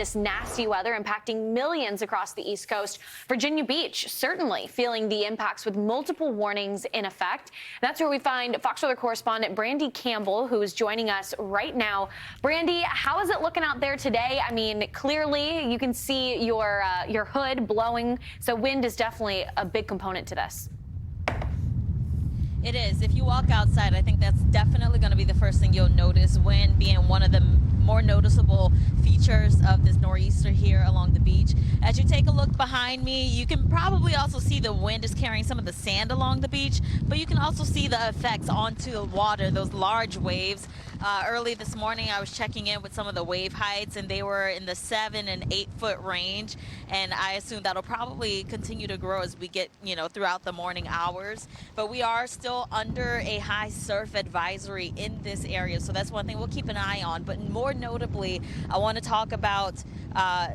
This nasty weather impacting millions across the East Coast. Virginia Beach certainly feeling the impacts with multiple warnings in effect. That's where we find Fox Weather Correspondent Brandy Campbell, who is joining us right now. Brandy, how is it looking out there today? I mean, clearly you can see your hood blowing, so wind is definitely a big component to this. It is. If you walk outside, I think that's definitely going to be the first thing you'll notice, wind being one of the more noticeable features of this nor'easter here along the beach. As you take a look behind me, you can probably also see the wind is carrying some of the sand along the beach, but you can also see the effects onto the water, those large waves. Early this morning, I was checking in with some of the wave heights, and they were in the 7 and 8 foot range. And I assume that'll probably continue to grow as we get, throughout the morning hours. But we are still under a high surf advisory in this area. So that's one thing we'll keep an eye on. But more notably, I want to talk about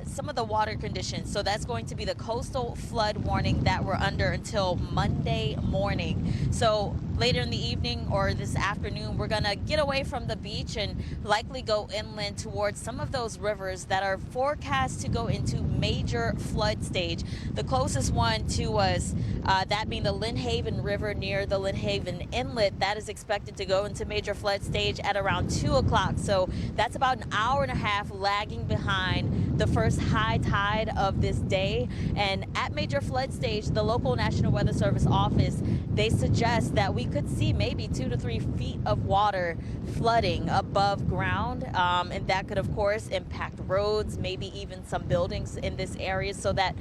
some of the water conditions. So that's going to be the coastal flood warning that we're under until Monday morning. So later in the evening or this afternoon, we're going to get away from the beach and likely go inland towards some of those rivers that are forecast to go into major flood stage. The closest one to us, that being the Lynnhaven River near the Lynnhaven Inlet, that is expected to go into major flood stage at around 2 o'clock. So that's about an hour and a half lagging behind the first high tide of this day. And at major flood stage, the local National Weather Service office, they suggest that we could see maybe 2 to 3 feet of water flooding above ground. And that could, of course, impact roads, maybe even some buildings in this area. So that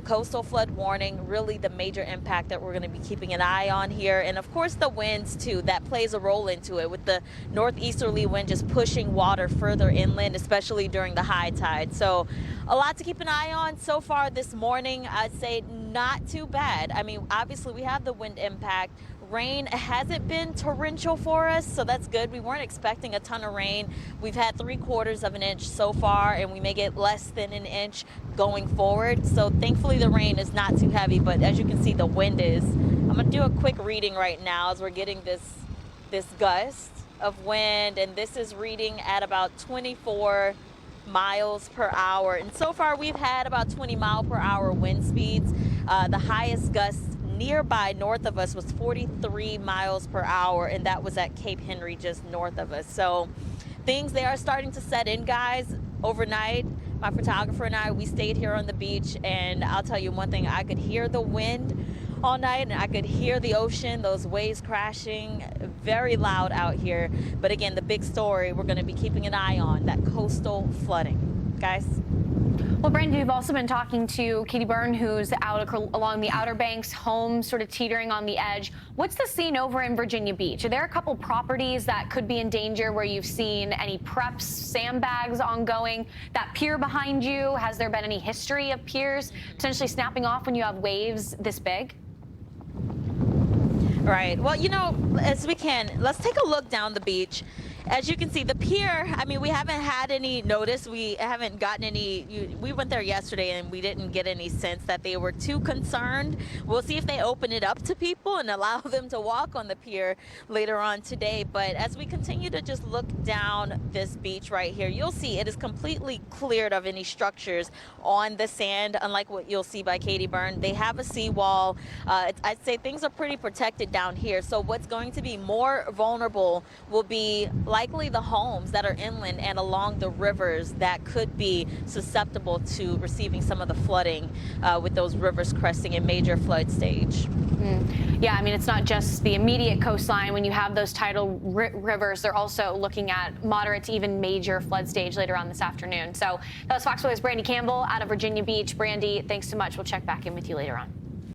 coastal flood warning, really the major impact that we're going to be keeping an eye on here. And of course, the winds, too, that plays a role into it, with the northeasterly wind just pushing water further inland, especially during the high tide. So a lot to keep an eye on so far this morning. I'd say not too bad. I mean, obviously, we have the wind impact. Rain hasn't been torrential for us, so that's good. We weren't expecting a ton of rain. We've had 3/4 of an inch so far, and we may get less than an inch going forward. So thankfully the rain is not too heavy, but as you can see, the wind is. I'm gonna do a quick reading right now as we're getting this gust of wind, and this is reading at about 24 miles per hour. And so far we've had about 20 mile per hour wind speeds. The highest gust nearby north of us was 43 miles per hour, and that was at Cape Henry just north of us. So things, they are starting to set in, guys. Overnight, my photographer and I, we stayed here on the beach, and I'll tell you one thing, I could hear the wind all night, and I could hear the ocean, those waves crashing, very loud out here. But again, the big story we're going to be keeping an eye on, that coastal flooding. Guys? Well, Brandy, we've also been talking to Katie Byrne, who's out along the Outer Banks, home sort of teetering on the edge. What's the scene over in Virginia Beach? Are there a couple properties that could be in danger where you've seen any preps, sandbags ongoing? That pier behind you, has there been any history of piers potentially snapping off when you have waves this big? Right. Well, as we can, let's take a look down the beach. As you can see, the pier, I mean, we haven't had any notice. We haven't gotten any. We went there yesterday and we didn't get any sense that they were too concerned. We'll see if they open it up to people and allow them to walk on the pier later on today. But as we continue to just look down this beach right here, you'll see it is completely cleared of any structures on the sand, unlike what you'll see by Katie Byrne. They have a seawall. I'd say things are pretty protected down here. So what's going to be more vulnerable will be likely the homes that are inland and along the rivers that could be susceptible to receiving some of the flooding with those rivers cresting in major flood stage. Yeah, I mean, it's not just the immediate coastline. When you have those tidal rivers, they're also looking at moderate to even major flood stage later on this afternoon. So that was Fox Weather's Brandy Campbell out of Virginia Beach. Brandy, thanks so much. We'll check back in with you later on.